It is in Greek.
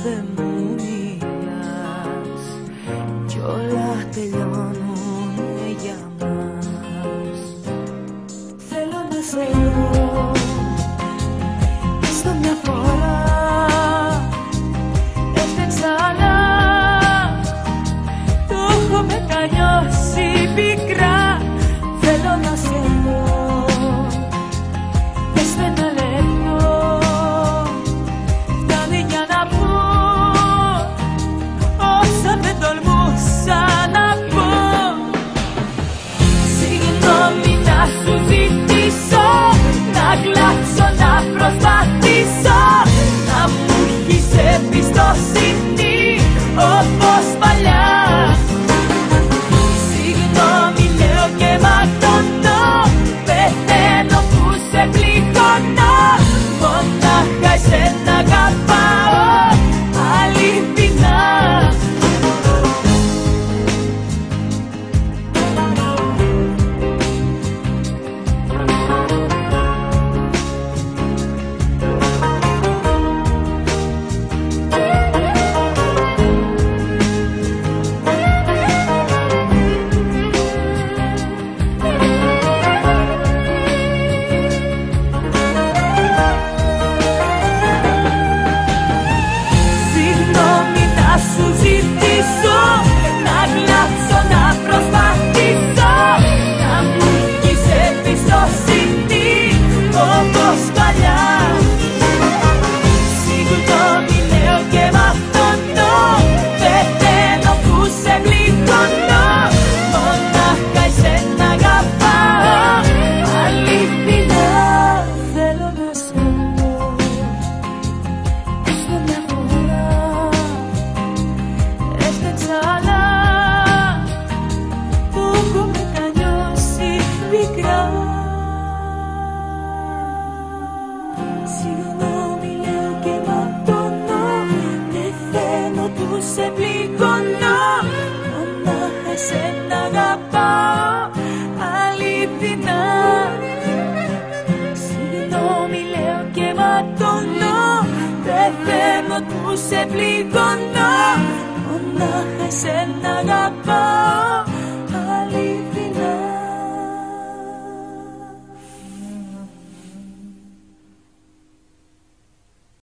δεν μου μιλάς κι όλα τελειώνουνε για μας. Θέλω να σε δω έστω μια φορά, έφταξα αλλά το έχω μετανιώσει πικρά. Θέλω να σε δω έστω ένα λεπτό, φτάνει για να πω όσα δεν τολμούσα να πω. Συγγνώμη να σου ζητήσω, να κλάψω, να προσπαθήσω, να μου έχεις εμπιστοσύνη όπως παλιά. Συγγνώμη λέω και ματώνω, πεθαίνω που σε πληγώνω, μονάχα εσένα αγαπάω αληθινά. Συγγνώμη να σου ζητήσω, να κλάψω, να προσπαθήσω, να μου έχεις εμπιστοσύνη όπως παλιά. Συγγνώμη λέω και ματώνω, πεθαίνω που σε πληγώνω, μονάχα εσένα αγαπάω αληθινά. Θέλω να σε δω έστω μια φορά, έφταξα αλλά το έχω μετανιώσει πικρά. Συγγνώμη λέω και ματώνω, πεθαίνω που σε πληγώνω, μονάχα εσένα αγαπάω αληθινά. Συγγνώμη λέω και ματώνω, πεθαίνω που σε πληγώνω, μονάχα εσένα αγαπάω